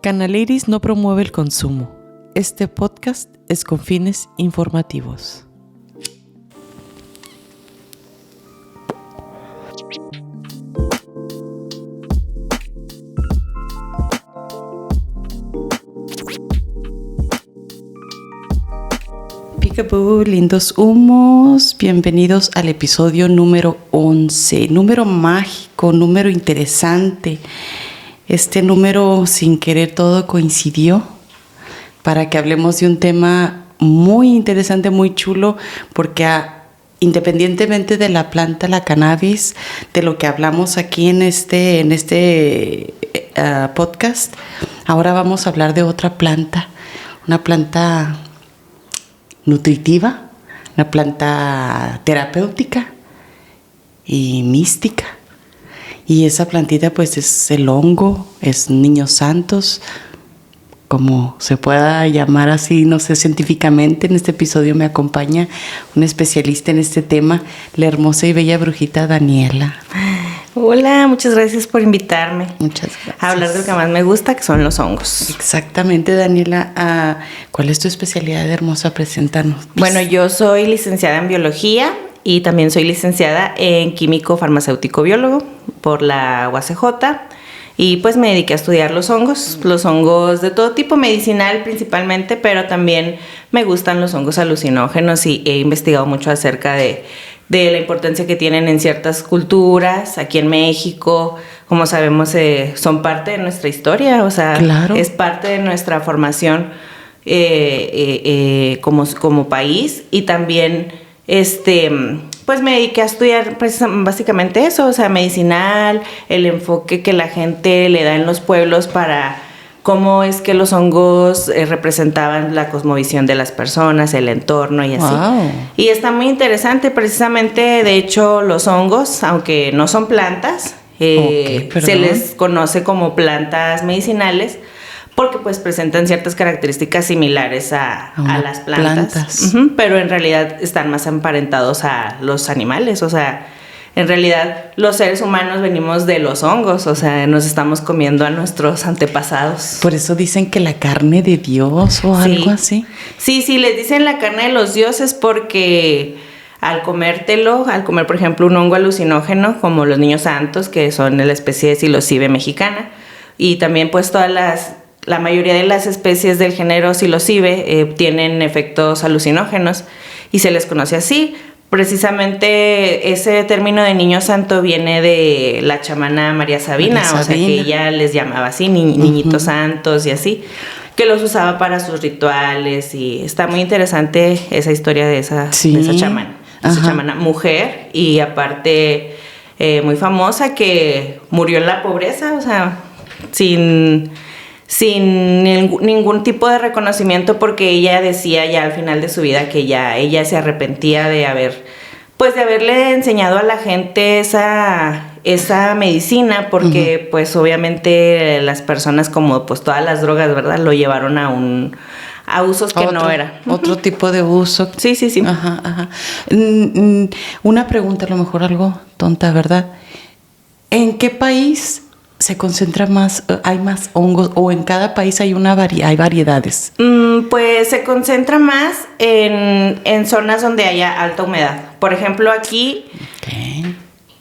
Canal Iris no promueve el consumo. Este podcast es con fines informativos. Peekaboo, lindos humos, bienvenidos al episodio número 11, número mágico, número interesante. Este número, sin querer, todo coincidió para que hablemos de un tema muy interesante, muy chulo, porque independientemente de la planta, la cannabis, de lo que hablamos aquí en este podcast, ahora vamos a hablar de otra planta, una planta nutritiva, una planta terapéutica y mística. Y esa plantita pues es el hongo, es niños santos, como se pueda llamar así, no sé, científicamente. En este episodio me acompaña una especialista en este tema, la hermosa y bella brujita Daniela. Hola, muchas gracias por invitarme. Muchas gracias. A hablar de lo que más me gusta, que son los hongos. Exactamente, Daniela. ¿Cuál es tu especialidad, hermosa? Preséntanos. Bueno, yo soy licenciada en biología y también soy licenciada en químico farmacéutico biólogo por la UACJ. Y pues me dediqué a estudiar los hongos de todo tipo, medicinal principalmente, pero también me gustan los hongos alucinógenos y he investigado mucho acerca de la importancia que tienen en ciertas culturas. Aquí en México, como sabemos, son parte de nuestra historia, o sea, claro, es parte de nuestra formación como país. Y también pues me dediqué a estudiar básicamente eso, o sea, medicinal, el enfoque que la gente le da en los pueblos para cómo es que los hongos representaban la cosmovisión de las personas, el entorno y así. Wow. Y está muy interesante, precisamente, de hecho, los hongos, aunque no son plantas, se les conoce como plantas medicinales, porque pues presentan ciertas características similares a las plantas. Uh-huh, pero en realidad están más emparentados a los animales, o sea, en realidad los seres humanos venimos de los hongos, o sea, nos estamos comiendo a nuestros antepasados. Por eso dicen que la carne de Dios o algo así. Sí, les dicen la carne de los dioses porque al comer por ejemplo un hongo alucinógeno como los niños santos, que son de la especie de psilocybe mexicana, y también pues la mayoría de las especies del género psilocybe tienen efectos alucinógenos y se les conoce así. Precisamente ese término de niño santo viene de la chamana María Sabina, o sea que ella les llamaba así, niñitos santos y así, que los usaba para sus rituales. Y está muy interesante esa historia de esa chamana, esa chamana mujer, y aparte muy famosa, que murió en la pobreza, o sea, sin ningún tipo de reconocimiento, porque ella decía ya al final de su vida que ella se arrepentía de haberle enseñado a la gente esa medicina, porque uh-huh, pues obviamente las personas, como pues todas las drogas, ¿verdad?, lo llevaron a usos que no era. Otro tipo de uso. Sí. Ajá. Una pregunta, a lo mejor algo tonta, ¿verdad? ¿En qué país se concentra más, hay más hongos, o en cada país hay variedades? Pues se concentra más en zonas donde haya alta humedad. Por ejemplo, aquí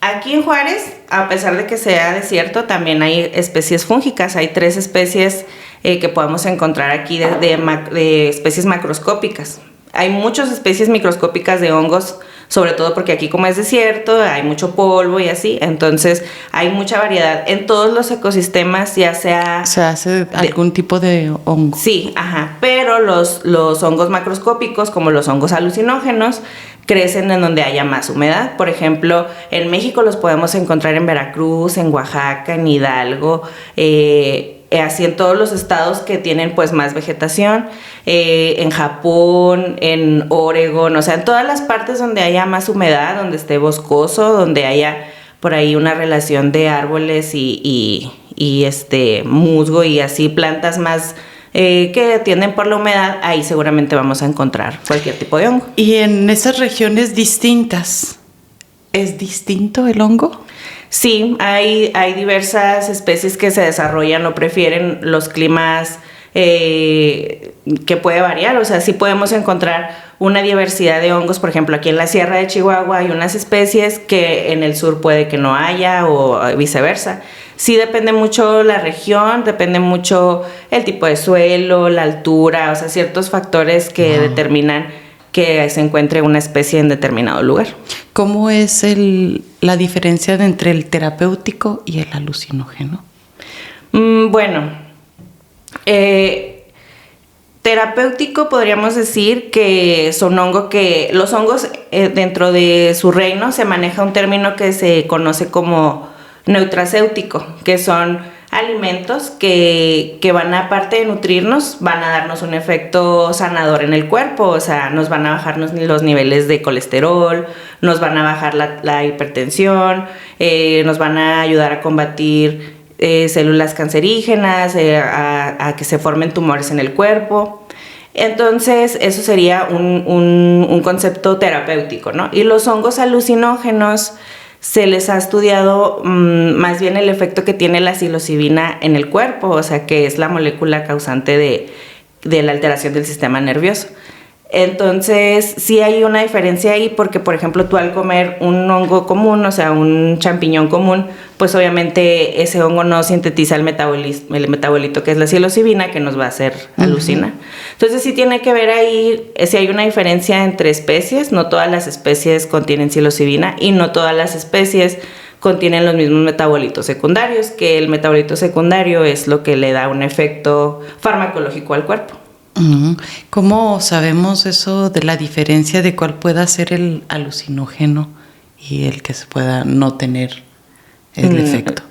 en Juárez, a pesar de que sea desierto, también hay especies fúngicas. Hay 3 especies que podemos encontrar aquí de especies macroscópicas. Hay muchas especies microscópicas de hongos, sobre todo porque aquí, como es desierto, hay mucho polvo y así, entonces hay mucha variedad en todos los ecosistemas, ya sea... ¿Se hace algún tipo de hongo? Sí, pero los hongos macroscópicos, como los hongos alucinógenos, crecen en donde haya más humedad. Por ejemplo, en México los podemos encontrar en Veracruz, en Oaxaca, en Hidalgo, así en todos los estados que tienen pues más vegetación, en Japón, en Oregón, o sea, en todas las partes donde haya más humedad, donde esté boscoso, donde haya por ahí una relación de árboles y musgo y así plantas más que tienden por la humedad, ahí seguramente vamos a encontrar cualquier tipo de hongo. Y en esas regiones distintas, ¿es distinto el hongo? Sí, hay diversas especies que se desarrollan o prefieren los climas que puede variar. O sea, sí podemos encontrar una diversidad de hongos. Por ejemplo, aquí en la Sierra de Chihuahua hay unas especies que en el sur puede que no haya o viceversa. Sí depende mucho la región, depende mucho el tipo de suelo, la altura, o sea, ciertos factores que determinan que se encuentre una especie en determinado lugar. ¿Cómo es la diferencia entre el terapéutico y el alucinógeno? Bueno, terapéutico podríamos decir que son los hongos dentro de su reino se maneja un término que se conoce como nutracéutico, que son alimentos que van a, aparte de nutrirnos, van a darnos un efecto sanador en el cuerpo. O sea, nos van a bajar los niveles de colesterol, nos van a bajar la hipertensión, nos van a ayudar a combatir células cancerígenas, a que se formen tumores en el cuerpo. Entonces, eso sería un concepto terapéutico, ¿no? Y los hongos alucinógenos se les ha estudiado más bien el efecto que tiene la psilocibina en el cuerpo, o sea, que es la molécula causante de la alteración del sistema nervioso. Entonces, sí hay una diferencia ahí porque, por ejemplo, tú al comer un hongo común, o sea, un champiñón común, pues obviamente ese hongo no sintetiza el metabolito que es la psilocibina, que nos va a hacer alucinar. Entonces, sí tiene que ver ahí, si hay una diferencia entre especies. No todas las especies contienen psilocibina y no todas las especies contienen los mismos metabolitos secundarios, que el metabolito secundario es lo que le da un efecto farmacológico al cuerpo. ¿Cómo sabemos eso de la diferencia de cuál pueda ser el alucinógeno y el que se pueda no tener el efecto?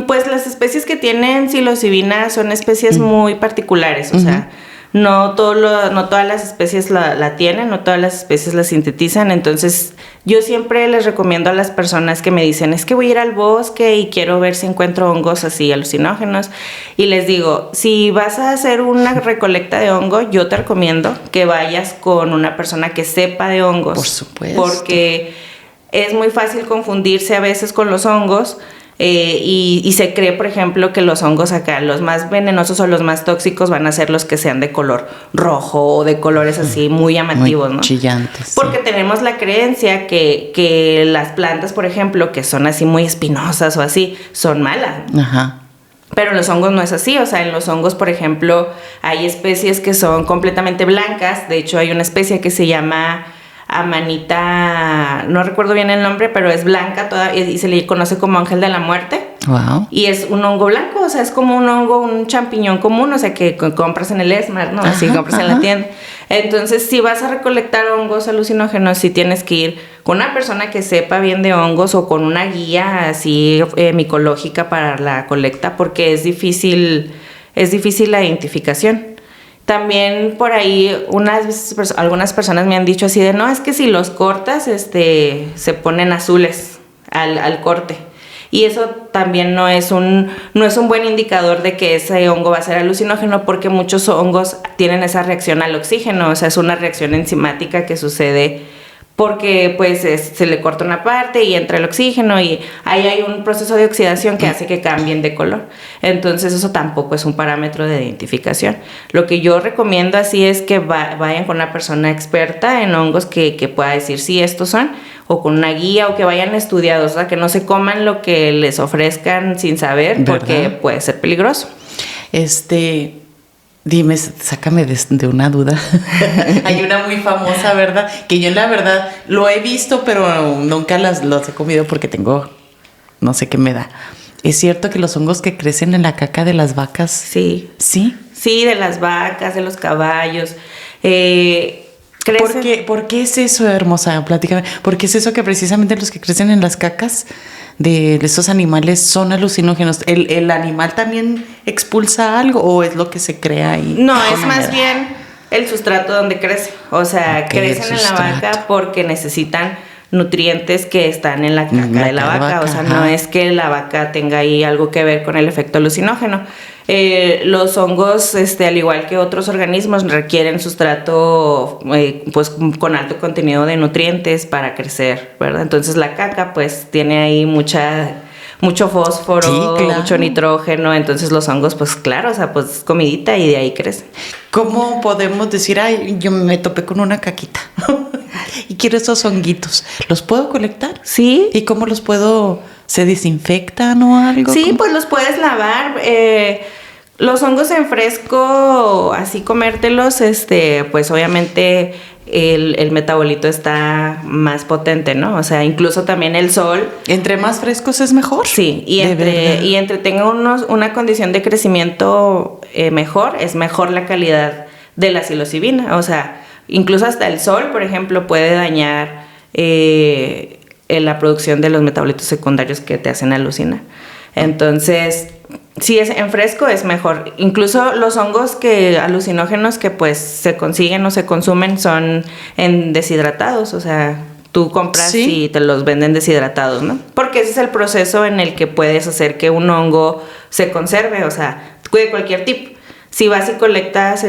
Pues las especies que tienen psilocibina son especies muy particulares, o sea, no todas las especies la tienen, no todas las especies la sintetizan. Entonces yo siempre les recomiendo a las personas que me dicen, es que voy a ir al bosque y quiero ver si encuentro hongos así alucinógenos, y les digo, si vas a hacer una recolecta de hongo, yo te recomiendo que vayas con una persona que sepa de hongos. Por supuesto. Porque es muy fácil confundirse a veces con los hongos. Y se cree, por ejemplo, que los hongos acá, los más venenosos o los más tóxicos van a ser los que sean de color rojo o de colores así muy llamativos, muy ¿no? Chillantes. Porque tenemos la creencia que las plantas, por ejemplo, que son así muy espinosas o así, son malas. Ajá. Pero los hongos no es así. O sea, en los hongos, por ejemplo, hay especies que son completamente blancas. De hecho, hay una especie que se llama Amanita, no recuerdo bien el nombre, pero es blanca toda y se le conoce como ángel de la muerte. Wow. Y es un hongo blanco, o sea, es como un hongo, un champiñón común, o sea, que compras en el Esmar, ¿no? Así compras en la tienda. Entonces, si vas a recolectar hongos alucinógenos, sí tienes que ir con una persona que sepa bien de hongos o con una guía así micológica para la colecta, porque es difícil la identificación. También por ahí algunas personas me han dicho así de, no, es que si los cortas, se ponen azules al corte. Y eso también no es un buen indicador de que ese hongo va a ser alucinógeno, porque muchos hongos tienen esa reacción al oxígeno. O sea, es una reacción enzimática que sucede porque pues se le corta una parte y entra el oxígeno y ahí hay un proceso de oxidación que hace que cambien de color. Entonces eso tampoco es un parámetro de identificación. Lo que yo recomiendo así es que vayan con una persona experta en hongos que pueda decir si estos son, o con una guía, o que vayan estudiados, o sea, que no se coman lo que les ofrezcan sin saber, porque ¿verdad? Puede ser peligroso. Dime, sácame de una duda. Hay una muy famosa, ¿verdad? Que yo la verdad lo he visto, pero nunca los he comido porque tengo, no sé qué me da. ¿Es cierto que los hongos que crecen en la caca de las vacas? Sí. ¿Sí? Sí, de las vacas, de los caballos. ¿Por qué es eso, hermosa? Platícame. ¿Por qué es eso que precisamente los que crecen en las cacas de estos animales son alucinógenos? ¿El animal también expulsa algo o es lo que se crea ahí? No, es más bien el sustrato donde crece. O sea, crecen en la vaca porque necesitan nutrientes que están en la caca de la vaca. O sea, ajá. no es que la vaca tenga ahí algo que ver con el efecto alucinógeno. Los hongos, al igual que otros organismos, requieren sustrato pues con alto contenido de nutrientes para crecer, ¿verdad? Entonces la caca pues tiene ahí mucho fósforo, Sí, claro. mucho nitrógeno, entonces los hongos pues claro, o sea, pues comidita y de ahí crecen. ¿Cómo podemos decir, ay, yo me topé con una caquita y quiero esos honguitos? ¿Los puedo colectar? Sí. ¿Y cómo los puedo? ¿Se desinfectan o algo? Sí, ¿Cómo? pues los puedes lavar. Los hongos en fresco, así comértelos, pues obviamente el metabolito está más potente, ¿no? O sea, incluso también el sol. ¿Entre más frescos es mejor? Sí, y ¿De verdad? entre tenga una condición de crecimiento mejor, es mejor la calidad de la psilocibina. O sea, incluso hasta el sol, por ejemplo, puede dañar en la producción de los metabolitos secundarios que te hacen alucinar. Entonces, si es en fresco es mejor. Incluso los hongos alucinógenos que pues se consiguen o se consumen son en deshidratados, o sea, tú compras ¿Sí? y te los venden deshidratados, ¿no? Porque ese es el proceso en el que puedes hacer que un hongo se conserve, o sea, de cualquier tipo. Si vas y colectas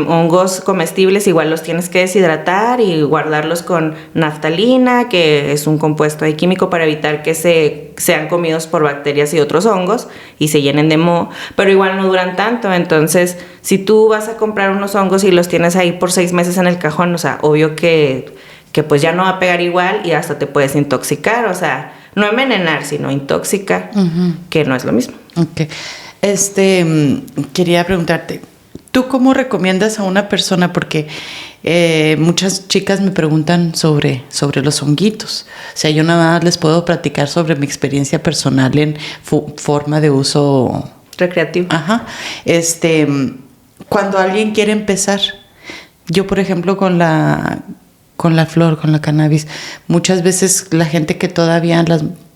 hongos comestibles, igual los tienes que deshidratar y guardarlos con naftalina, que es un compuesto ahí químico para evitar que sean comidos por bacterias y otros hongos y se llenen de moho, pero igual no duran tanto. Entonces, si tú vas a comprar unos hongos y los tienes ahí por 6 meses en el cajón, o sea, obvio que pues ya no va a pegar igual y hasta te puedes intoxicar, o sea, no envenenar, sino intoxicar, que no es lo mismo. Ok. Quería preguntarte, ¿tú cómo recomiendas a una persona? Porque muchas chicas me preguntan sobre los honguitos. O sea, yo nada más les puedo platicar sobre mi experiencia personal en forma de uso Recreativo. Ajá. Cuando alguien quiere empezar, yo por ejemplo con la flor, con la cannabis, muchas veces la gente que todavía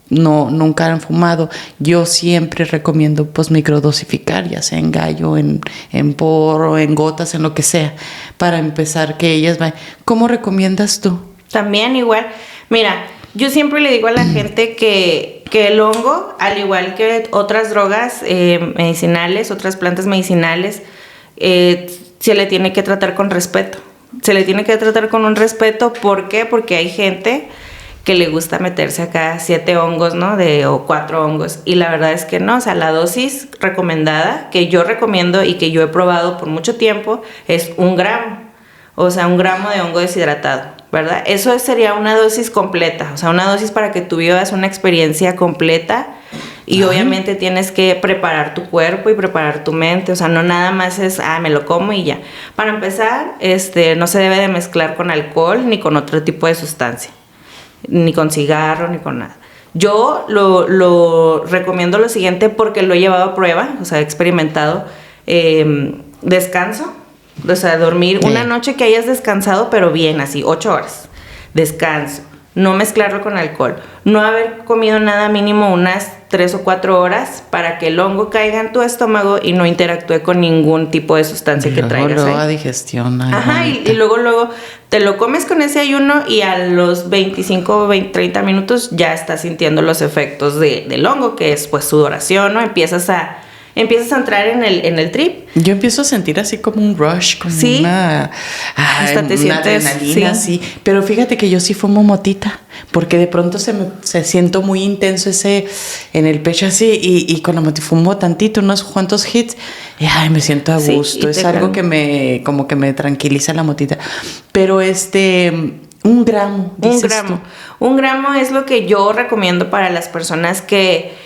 nunca han fumado, yo siempre recomiendo pues microdosificar, ya sea en gallo, en porro, en gotas, en lo que sea, para empezar que ellas vayan. ¿Cómo recomiendas tú? También igual, mira, yo siempre le digo a la gente que el hongo, al igual que otras drogas medicinales, otras plantas medicinales, se le tiene que tratar con respeto. Se le tiene que tratar con un respeto, ¿por qué? Porque hay gente que le gusta meterse acá 7 hongos, ¿no? O 4 hongos. Y la verdad es que no, o sea, la dosis recomendada, que yo recomiendo y que yo he probado por mucho tiempo, es 1 gramo. O sea, 1 gramo de hongo deshidratado, ¿verdad? Eso sería una dosis completa, o sea, una dosis para que tú vivas una experiencia completa. Y obviamente tienes que preparar tu cuerpo y preparar tu mente, o sea, no nada más es, me lo como y ya. Para empezar, no se debe de mezclar con alcohol ni con otro tipo de sustancia, ni con cigarro, ni con nada. Yo lo recomiendo lo siguiente porque lo he llevado a prueba, o sea, he experimentado descanso, o sea, dormir una noche que hayas descansado, pero bien, así, 8 horas, descanso. No mezclarlo con alcohol, no haber comido nada mínimo unas 3 o 4 horas para que el hongo caiga en tu estómago y no interactúe con ningún tipo de sustancia que traigas ahí. Luego digestión. Ajá, y luego te lo comes con ese ayuno y a los 25, 20, 30 minutos ya estás sintiendo los efectos del hongo, que es pues sudoración, ¿no? Empiezas a entrar en el trip. Yo empiezo a sentir así como un rush, como ¿Sí? hasta te sientes adrenalina, sí. Pero fíjate que yo sí fumo motita, porque de pronto se siento muy intenso ese en el pecho así y con la motita fumo tantito, unos cuantos hits y me siento a gusto. Es algo que me tranquiliza la motita. Pero 1 gramo, dices 1 gramo. tú. 1 gramo es lo que yo recomiendo para las personas que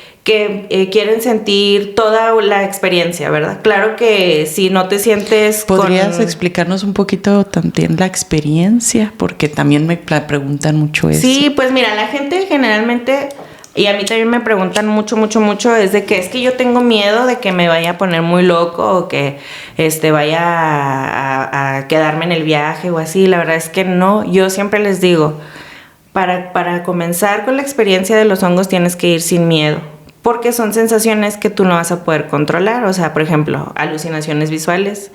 quieren sentir toda la experiencia, ¿verdad? Claro que si no te sientes ¿Podrías explicarnos un poquito también la experiencia? Porque también me preguntan mucho eso. Sí, pues mira, la gente generalmente, y a mí también me preguntan mucho, es de que es que yo tengo miedo de que me vaya a poner muy loco o que vaya a quedarme en el viaje o así. La verdad es que no, yo siempre les digo, para comenzar con la experiencia de los hongos tienes que ir sin miedo. Porque son sensaciones que tú no vas a poder controlar. O sea, por ejemplo, alucinaciones visuales.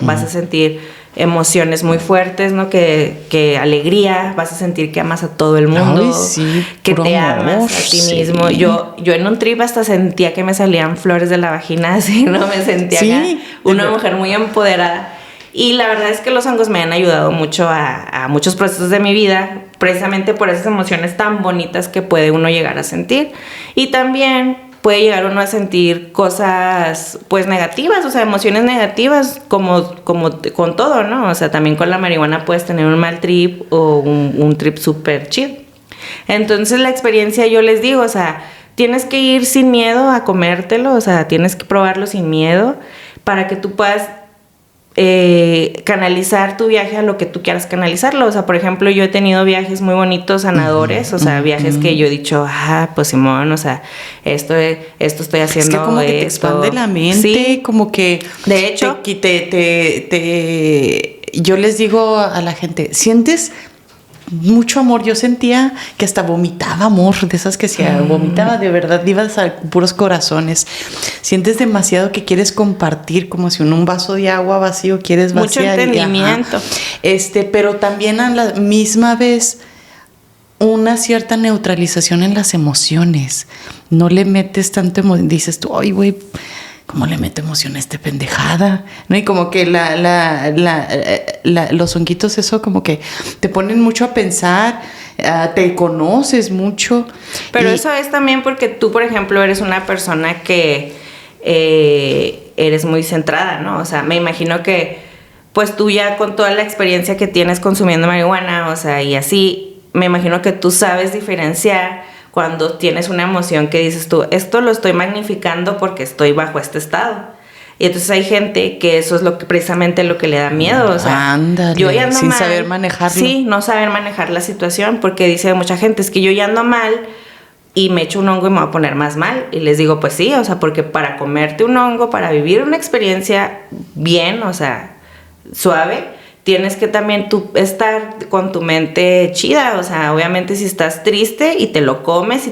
Vas a sentir emociones muy fuertes, ¿no? Que alegría, vas a sentir que amas a todo el mundo, Ay, sí, que puro te amor, amas a ti sí. mismo. Yo en un trip hasta sentía que me salían flores de la vagina, así, ¿no? Me sentía Sí, acá una de- mujer muy empoderada. Y la verdad es que los hongos me han ayudado mucho a muchos procesos de mi vida, precisamente por esas emociones tan bonitas que puede uno llegar a sentir. Y también puede llegar uno a sentir cosas pues negativas, o sea, emociones negativas como con todo, ¿no? O sea, también con la marihuana puedes tener un mal trip o un trip súper chido. Entonces la experiencia yo les digo, o sea, tienes que ir sin miedo a comértelo, o sea, tienes que probarlo sin miedo para que tú puedas canalizar tu viaje a lo que tú quieras canalizarlo. O sea, por ejemplo, yo he tenido viajes muy bonitos, sanadores, o sea, viajes que yo he dicho, pues Simón, o sea, esto estoy haciendo. Es que como que te expande la mente, sí, como que de hecho, yo les digo a la gente, ¿sientes mucho amor? Yo sentía que hasta vomitaba amor, de esas que se vomitaba de verdad, ibas a puros corazones. Sientes demasiado que quieres compartir, como si en un vaso de agua vacío quieres vaciar. mucho entendimiento. Pero también a la misma vez una cierta neutralización en las emociones. No le metes tanto dices tú, ay, güey, ¿cómo le meto emoción a esta pendejada? ¿No? Y como que los honguitos, eso como que te ponen mucho a pensar, te conoces mucho. Pero eso es también porque tú, por ejemplo, eres una persona que eres muy centrada, ¿no? O sea, me imagino que pues tú ya con toda la experiencia que tienes consumiendo marihuana, o sea, y así, me imagino que tú sabes diferenciar cuando tienes una emoción que dices tú, esto lo estoy magnificando porque estoy bajo este estado. Y entonces hay gente que eso es precisamente lo que le da miedo. O sea, ándale, yo ya ando sin mal, saber manejarlo. Sí, no saber manejar la situación, porque dice mucha gente, es que yo ya ando mal y me echo un hongo y me voy a poner más mal. Y les digo, pues sí, o sea, porque para comerte un hongo, para vivir una experiencia bien, o sea, suave, tienes que también tú estar con tu mente chida. O sea, obviamente si estás triste y te lo comes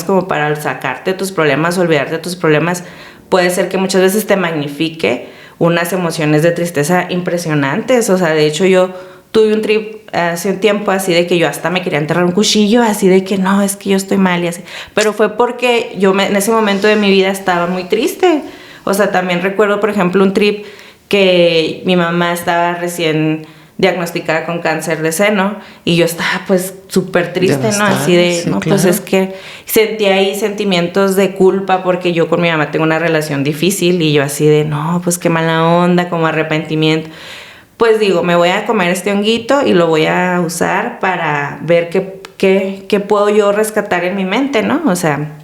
como para sacarte tus problemas, olvidarte de tus problemas, puede ser que muchas veces te magnifique unas emociones de tristeza impresionantes. O sea, de hecho yo tuve un trip hace un tiempo así de que yo hasta me quería enterrar un cuchillo, así de que no, es que yo estoy mal y así. Pero fue porque en ese momento de mi vida estaba muy triste. O sea, también recuerdo, por ejemplo, un trip que mi mamá estaba recién diagnosticada con cáncer de seno y yo estaba pues súper triste, ¿no? Así de, sí, no, claro. pues es que sentía ahí sentimientos de culpa porque yo con mi mamá tengo una relación difícil y yo así de, no, pues qué mala onda, como arrepentimiento. Pues digo, me voy a comer este honguito y lo voy a usar para ver qué puedo yo rescatar en mi mente, ¿no? O sea,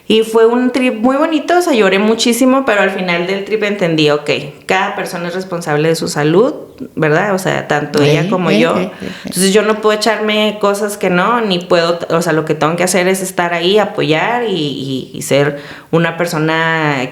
y fue un trip muy bonito, o sea, lloré muchísimo, pero al final del trip entendí, ok, cada persona es responsable de su salud, ¿verdad? O sea, tanto ella como yo. Entonces yo no puedo echarme cosas que no, ni puedo, o sea, lo que tengo que hacer es estar ahí, apoyar y ser una persona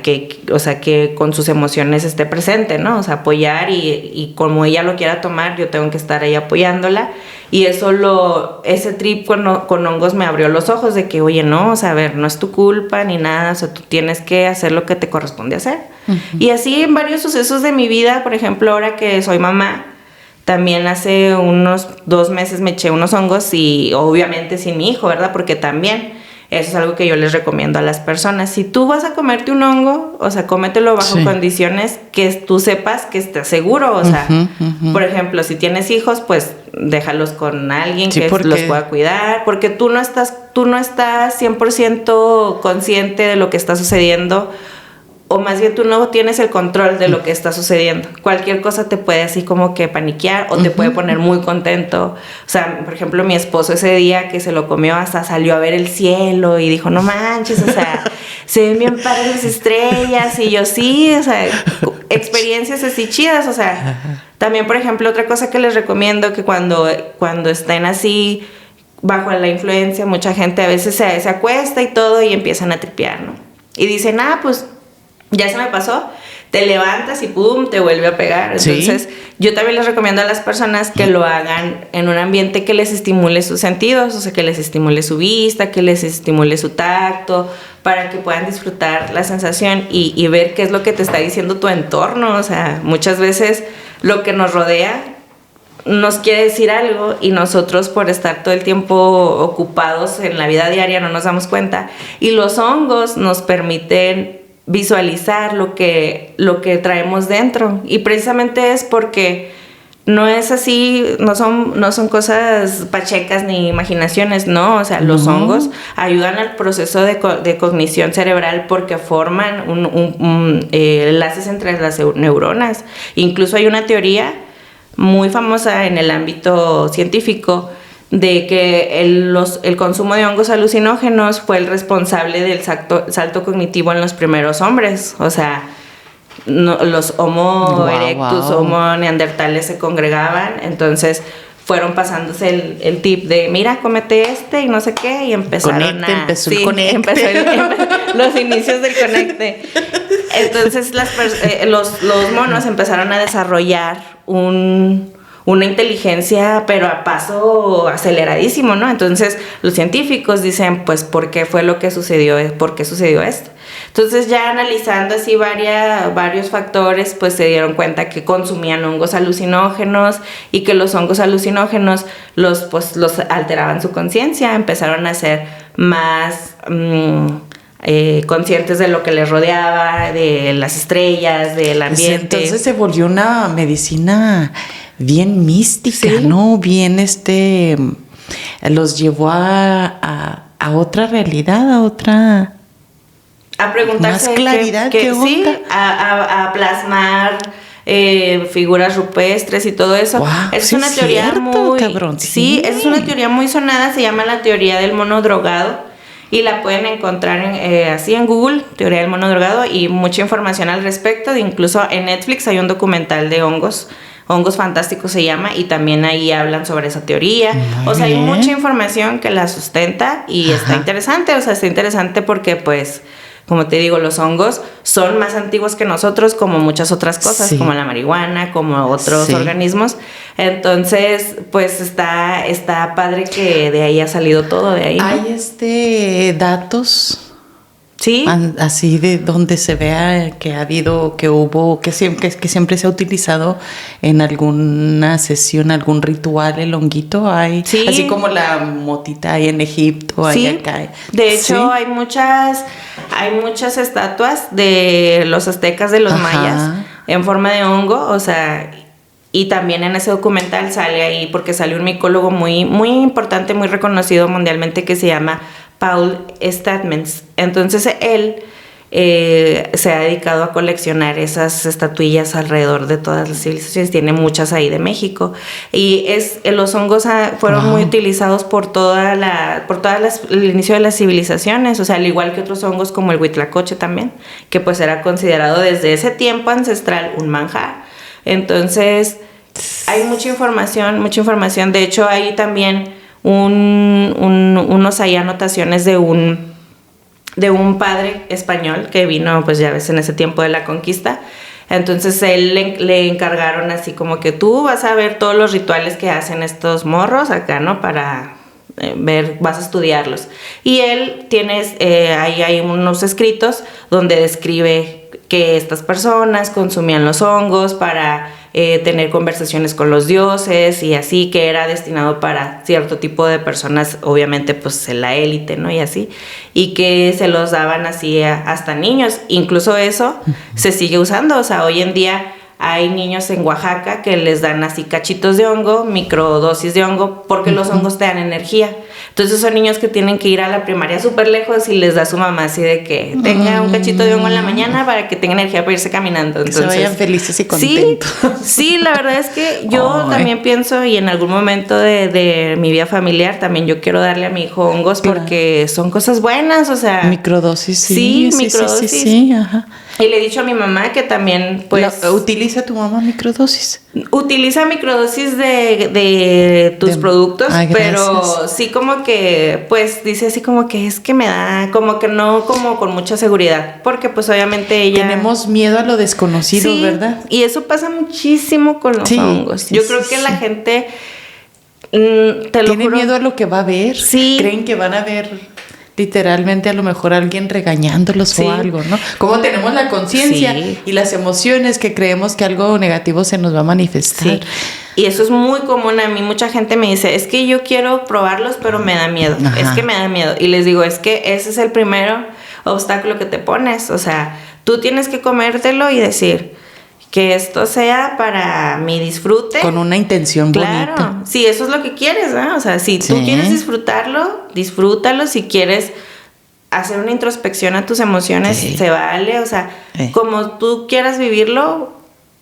o sea, que con sus emociones esté presente, ¿no? O sea, apoyar y como ella lo quiera tomar, yo tengo que estar ahí apoyándola. Y ese trip con hongos me abrió los ojos de que, oye, no, o sea, a ver, no es tu culpa ni nada, o sea, tú tienes que hacer lo que te corresponde hacer. Uh-huh. Y así en varios sucesos de mi vida, por ejemplo, ahora que soy mamá, también hace unos 2 meses me eché unos hongos y obviamente sin mi hijo, ¿verdad? Porque también eso es algo que yo les recomiendo a las personas. Si tú vas a comerte un hongo, o sea, cómetelo bajo condiciones que tú sepas que estés seguro. O sea, por ejemplo, si tienes hijos, pues déjalos con alguien que los pueda cuidar, porque tú no estás 100% consciente de lo que está sucediendo, o más bien tú no tienes el control de lo que está sucediendo. Cualquier cosa te puede así como que paniquear o te puede poner muy contento. O sea, por ejemplo, mi esposo ese día que se lo comió hasta salió a ver el cielo y dijo, no manches, o sea, se ven bien padres las estrellas. Y yo sí, o sea, experiencias así chidas. O sea, también, por ejemplo, otra cosa que les recomiendo, que cuando estén así bajo la influencia, mucha gente a veces se acuesta y todo y empiezan a tripear, ¿no? Y dicen, pues ya se me pasó, te levantas y pum, te vuelve a pegar. Entonces, yo también les recomiendo a las personas que lo hagan en un ambiente que les estimule sus sentidos, o sea, que les estimule su vista, que les estimule su tacto, para que puedan disfrutar la sensación y ver qué es lo que te está diciendo tu entorno. O sea, muchas veces lo que nos rodea nos quiere decir algo y nosotros, por estar todo el tiempo ocupados en la vida diaria, no nos damos cuenta. Y los hongos nos permiten visualizar lo que traemos dentro, y precisamente es porque no es así, no son cosas pachecas ni imaginaciones, no, o sea, los hongos ayudan al proceso de cognición cerebral porque forman enlaces entre las neuronas. Incluso hay una teoría muy famosa en el ámbito científico de que el consumo de hongos alucinógenos fue el responsable del salto cognitivo en los primeros hombres. O sea, los Homo erectus, Homo neandertales se congregaban, entonces fueron pasándose el tip de, mira, cómete y no sé qué, y empezaron empezó el conecte. Empezó los inicios del conecte. Entonces los monos empezaron a desarrollar una inteligencia, pero a paso aceleradísimo, ¿no? Entonces, los científicos dicen, pues, ¿por qué fue lo que sucedió? ¿Por qué sucedió esto? Entonces, ya analizando así varios factores, pues se dieron cuenta que consumían hongos alucinógenos y que los hongos alucinógenos los alteraban su conciencia, empezaron a ser más conscientes de lo que les rodeaba, de las estrellas, del ambiente. Entonces se volvió una medicina bien mística, ¿sí? ¿No? Bien, los llevó a otra realidad, a otra... A preguntarse... Más claridad, ¿qué onda? Sí, a plasmar figuras rupestres y todo eso. Wow, es sí, una teoría cierto, muy... cabrón, sí, es una teoría muy sonada, se llama la teoría del mono drogado. Y la pueden encontrar así en Google, teoría del mono drogado, y mucha información al respecto. Incluso en Netflix hay un documental de hongos fantásticos se llama, y también ahí hablan sobre esa teoría. O sea, hay mucha información que la sustenta y está interesante. O sea, está interesante porque, pues, como te digo, los hongos son más antiguos que nosotros, como muchas otras cosas, sí, como la marihuana, como otros organismos. Entonces, pues está padre que de ahí ha salido todo, de ahí, ¿no? Hay datos, sí, así de donde se vea que ha habido, que hubo, que siempre se ha utilizado en alguna sesión, algún ritual, el honguito. Hay, sí, así como la motita hay en Egipto, sí, hay acá. De hecho, ¿sí? hay muchas estatuas de los aztecas, de los mayas, en forma de hongo, o sea. Y también en ese documental sale ahí, porque sale un micólogo muy, muy importante, muy reconocido mundialmente, que se llama Paul Stamets. Entonces él se ha dedicado a coleccionar esas estatuillas alrededor de todas las civilizaciones. Tiene muchas ahí de México. Y los hongos fueron muy utilizados por el inicio de las civilizaciones. O sea, al igual que otros hongos como el huitlacoche también, que pues era considerado desde ese tiempo ancestral un manjar. Entonces, hay mucha información. De hecho, hay también hay anotaciones de un padre español que vino, pues ya ves, en ese tiempo de la conquista. Entonces, él le encargaron así como que tú vas a ver todos los rituales que hacen estos morros acá, ¿no? Para vas a estudiarlos. Y él hay unos escritos donde describe que estas personas consumían los hongos para tener conversaciones con los dioses y así, que era destinado para cierto tipo de personas, obviamente pues en la élite, ¿no? Y así, y que se los daban así hasta niños. Incluso eso se sigue usando. O sea, hoy en día hay niños en Oaxaca que les dan así cachitos de hongo, microdosis de hongo, porque los hongos te dan energía. Entonces son niños que tienen que ir a la primaria súper lejos y les da su mamá así de que tenga un cachito de hongo en la mañana para que tenga energía para irse caminando. Entonces, se vayan felices y contentos. Sí, la verdad es que yo también pienso, y en algún momento de mi vida familiar también yo quiero darle a mi hijo hongos, porque son cosas buenas, o sea. Microdosis, sí. Microdosis. Sí, ajá. Y le he dicho a mi mamá que también, pues... ¿Utiliza tu mamá microdosis? Utiliza microdosis de tus productos, pero sí, como como que, pues, dice así como que es que me da, como que no, como con mucha seguridad, porque pues obviamente ella... Tenemos miedo a lo desconocido, sí, ¿verdad? Y eso pasa muchísimo con los hongos. Sí, Yo creo que la gente, te lo tiene juro, miedo a lo que va a ver. Sí. Creen que van a ver literalmente a lo mejor alguien regañándolos o algo, ¿no? Como tenemos la conciencia y las emociones que creemos que algo negativo se nos va a manifestar. Sí. Y eso es muy común. A mí mucha gente me dice, es que yo quiero probarlos, pero me da miedo. Ajá. Es que me da miedo. Y les digo, es que ese es el primer obstáculo que te pones. O sea, tú tienes que comértelo y decir que esto sea para mi disfrute. Con una intención bonita. Claro, sí, eso es lo que quieres, ¿no? O sea, si tú quieres disfrutarlo, disfrútalo. Si quieres hacer una introspección a tus emociones, se vale. O sea, como tú quieras vivirlo,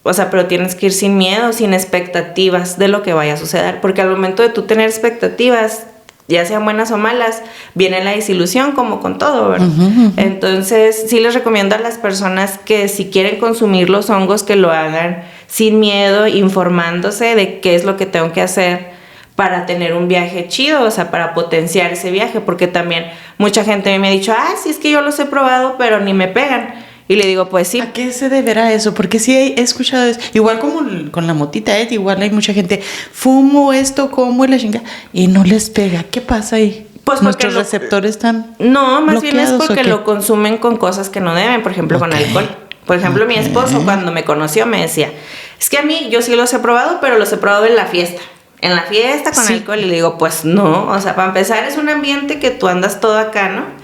o sea, pero tienes que ir sin miedo, sin expectativas de lo que vaya a suceder. Porque al momento de tú tener expectativas, ya sean buenas o malas, viene la desilusión como con todo, ¿verdad? Entonces, sí les recomiendo a las personas que si quieren consumir los hongos, que lo hagan sin miedo, informándose de qué es lo que tengo que hacer para tener un viaje chido, o sea, para potenciar ese viaje, porque también mucha gente me ha dicho, sí, es que yo los he probado, pero ni me pegan. Y le digo, pues sí. ¿A qué se deberá eso? Porque sí he escuchado eso. Igual como con la motita, igual hay mucha gente, fumo esto, como la chingada, y no les pega. ¿Qué pasa ahí? Pues nuestros receptores están No, más bien es porque ¿o qué? lo consumen con cosas que no deben, por ejemplo, con alcohol. Por ejemplo, mi esposo cuando me conoció me decía, es que a mí yo sí los he probado, pero los he probado en la fiesta. En la fiesta con alcohol. Y le digo, pues no, o sea, para empezar es un ambiente que tú andas todo acá, ¿no?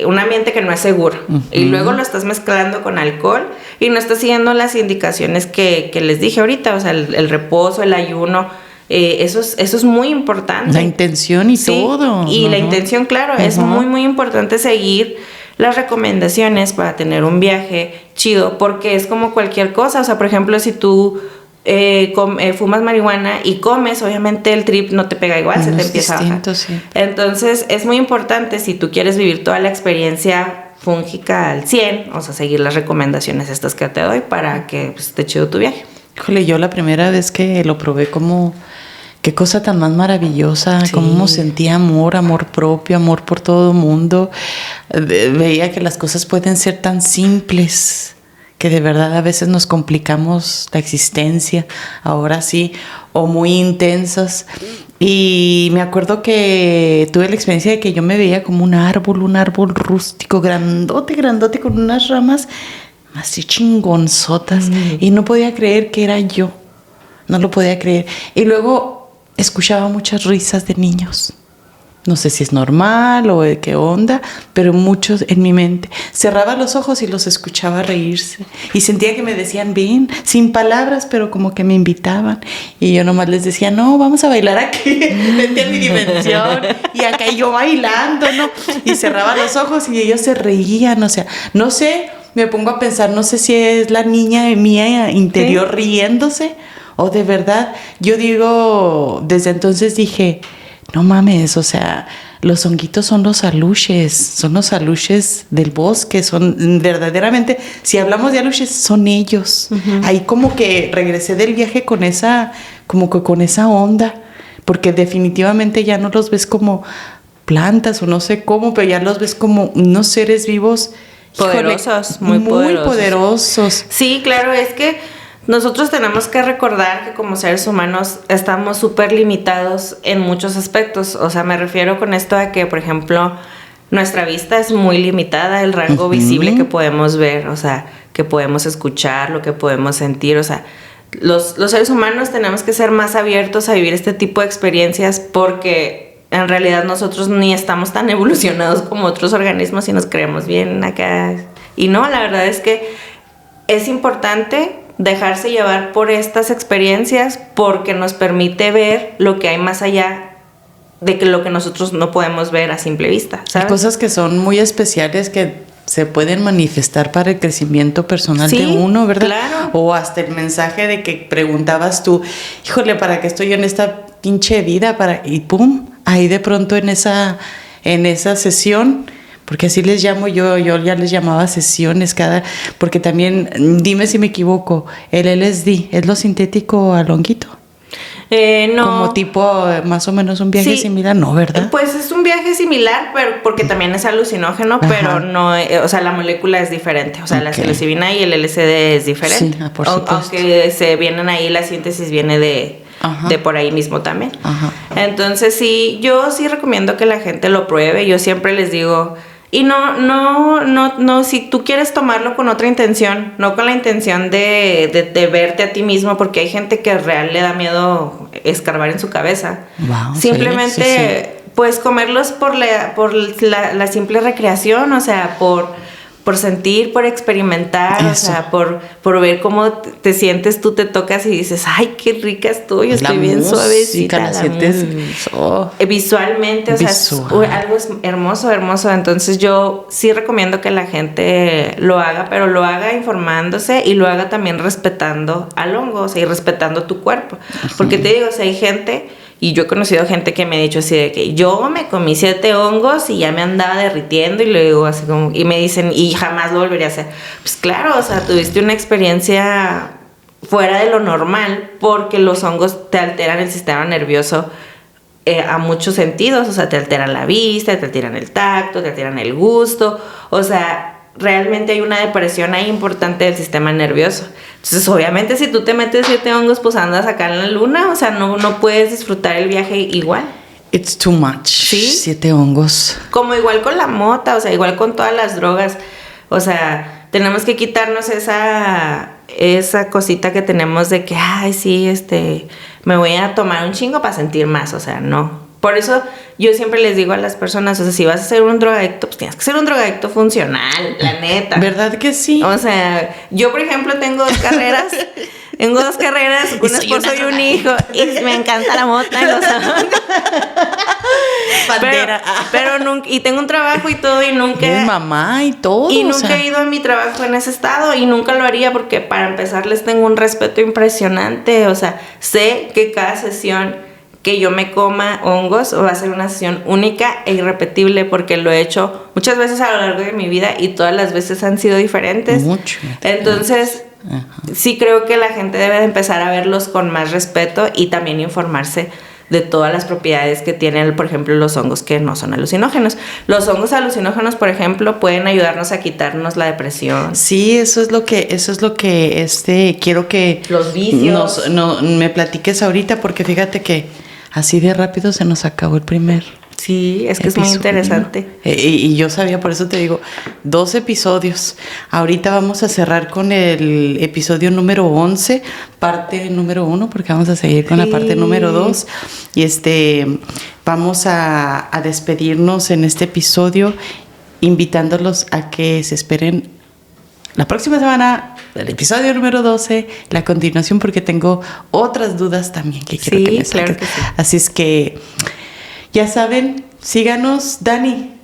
Un ambiente que no es seguro. Y luego lo estás mezclando con alcohol y no estás siguiendo las indicaciones que les dije ahorita, o sea, el reposo, el ayuno, eso es muy importante. La intención y todo. Y la intención, claro, es muy, muy importante seguir las recomendaciones para tener un viaje chido, porque es como cualquier cosa. O sea, por ejemplo, si tú fumas marihuana y comes, obviamente el trip no te pega igual, se te empieza a bajar. Sí. Entonces es muy importante, si tú quieres vivir toda la experiencia fúngica al 100, o sea, seguir las recomendaciones estas que te doy para que pues, esté chido tu viaje. Híjole, yo la primera vez que lo probé, como qué cosa tan más maravillosa, cómo sentía amor propio, amor por todo el mundo. Veía que las cosas pueden ser tan simples, que de verdad a veces nos complicamos la existencia, ahora sí, o muy intensas. Y me acuerdo que tuve la experiencia de que yo me veía como un árbol rústico, grandote, con unas ramas así chingonzotas. Y no podía creer que era yo, no lo podía creer. Y luego escuchaba muchas risas de niños. No sé si es normal o de qué onda, pero muchos en mi mente. Cerraba los ojos y los escuchaba reírse. Y sentía que me decían bien, sin palabras, pero como que me invitaban. Y yo nomás les decía, no, vamos a bailar aquí. Vente a mi dimensión. Y acá yo bailando, ¿no? Y cerraba los ojos y ellos se reían. O sea, no sé, me pongo a pensar, no sé si es la niña mía interior riéndose o de verdad. Yo digo, desde entonces dije, no mames, o sea, los honguitos son los aluches del bosque, son verdaderamente, si hablamos de aluches, son ellos. Ahí como que regresé del viaje con esa onda, porque definitivamente ya no los ves como plantas o no sé cómo, pero ya los ves como unos seres vivos poderosos, muy poderosos. Sí, claro, es que nosotros tenemos que recordar que como seres humanos estamos súper limitados en muchos aspectos. O sea, me refiero con esto a que, por ejemplo, nuestra vista es muy limitada, el rango visible que podemos ver, o sea, que podemos escuchar, lo que podemos sentir. O sea, los seres humanos tenemos que ser más abiertos a vivir este tipo de experiencias porque en realidad nosotros ni estamos tan evolucionados como otros organismos y nos creemos bien acá. Y no, la verdad es que es importante dejarse llevar por estas experiencias porque nos permite ver lo que hay más allá de que lo que nosotros no podemos ver a simple vista, ¿sabes? Hay cosas que son muy especiales que se pueden manifestar para el crecimiento personal de uno, ¿verdad? Claro. O hasta el mensaje de que preguntabas tú, híjole, ¿para qué estoy yo en esta pinche vida? Y pum, ahí de pronto en esa sesión, porque así les llamo yo ya les llamaba sesiones porque también, dime si me equivoco, el LSD, ¿es lo sintético al honguito? No. Como tipo, más o menos un viaje similar, ¿no, verdad? Pues es un viaje similar, pero porque también es alucinógeno, pero no, o sea, la molécula es diferente. O sea, la psilocibina y el LSD es diferente. Sí, por supuesto. Aunque se vienen ahí, la síntesis viene de por ahí mismo también. Ajá. Entonces sí, yo sí recomiendo que la gente lo pruebe. Yo siempre les digo, y no, si tú quieres tomarlo con otra intención, no con la intención de verte a ti mismo, porque hay gente que real le da miedo escarbar en su cabeza. Wow, simplemente, pues comerlos por la simple recreación, o sea, por sentir, por experimentar, o sea, por ver cómo te sientes, tú te tocas y dices, ay, qué rica estoy, estoy bien suavecita. La sientes visualmente, o sea, es algo hermoso. Entonces yo sí recomiendo que la gente lo haga, pero lo haga informándose y lo haga también respetando al hongo, o sea, y respetando tu cuerpo. Porque te digo, o sea, hay gente... Y yo he conocido gente que me ha dicho así de que yo me comí 7 hongos y ya me andaba derritiendo y luego así como... Y me dicen, y jamás lo volvería a hacer. Pues claro, o sea, tuviste una experiencia fuera de lo normal porque los hongos te alteran el sistema nervioso a muchos sentidos. O sea, te alteran la vista, te alteran el tacto, te alteran el gusto. O sea... Realmente hay una depresión ahí importante del sistema nervioso. Entonces, obviamente, si tú te metes 7 hongos, pues andas acá en la luna. O sea, no puedes disfrutar el viaje igual. It's too much. ¿Sí? 7 hongos. Como igual con la mota, o sea, igual con todas las drogas. O sea, tenemos que quitarnos esa cosita que tenemos de que, ay, sí, me voy a tomar un chingo para sentir más. O sea, no. Por eso yo siempre les digo a las personas, o sea, si vas a ser un drogadicto, pues tienes que ser un drogadicto funcional, la neta. ¿Verdad que sí? O sea, yo por ejemplo tengo 2 carreras, un esposo y un hijo, y me encanta la mota y los pero nunca, y tengo un trabajo y todo, y nunca... Es mamá y todo. Y nunca he ido a mi trabajo en ese estado, y nunca lo haría porque para empezar les tengo un respeto impresionante, o sea, sé que cada sesión que yo me coma hongos va a ser una sesión única e irrepetible porque lo he hecho muchas veces a lo largo de mi vida y todas las veces han sido diferentes. Mucho. Entonces, sí creo que la gente debe de empezar a verlos con más respeto y también informarse de todas las propiedades que tienen, por ejemplo, los hongos que no son alucinógenos. Los hongos alucinógenos, por ejemplo, pueden ayudarnos a quitarnos la depresión. Sí, eso es lo que quiero que los vicios me platiques ahorita, porque fíjate que así de rápido se nos acabó el primer. Sí, es que es muy interesante. Y yo sabía, por eso te digo, 2 episodios. Ahorita vamos a cerrar con el episodio número 11, parte número 1, porque vamos a seguir con la parte número 2. Y vamos a despedirnos en este episodio, invitándolos a que se esperen la próxima semana, el episodio número 12, la continuación, porque tengo otras dudas también que quiero que me saquen. Claro que sí. Así es que, ya saben, síganos. Dani,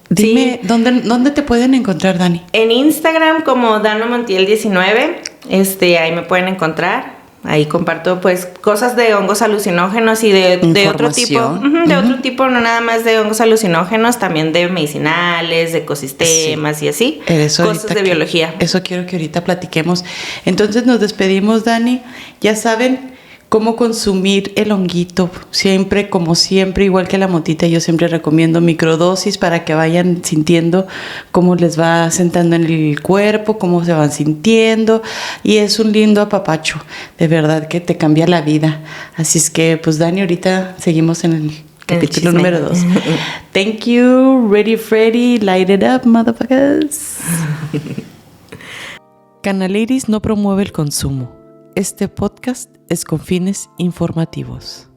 dime, ¿dónde te pueden encontrar, Dani? En Instagram como DanoMontiel19, ahí me pueden encontrar. Ahí comparto pues cosas de hongos alucinógenos y de otro tipo, de otro tipo, no nada más de hongos alucinógenos, también de medicinales, de ecosistemas y así, cosas de biología. Eso quiero que ahorita platiquemos. Entonces nos despedimos, Dani. Ya saben cómo consumir el honguito, siempre, como siempre, igual que la motita, yo siempre recomiendo microdosis para que vayan sintiendo cómo les va sentando en el cuerpo, cómo se van sintiendo, y es un lindo apapacho, de verdad que te cambia la vida. Así es que, pues Dani, ahorita seguimos en el capítulo número 2. Thank you, ready Freddy, light it up, motherfuckers. Canal Iris no promueve el consumo. Este podcast es con fines informativos.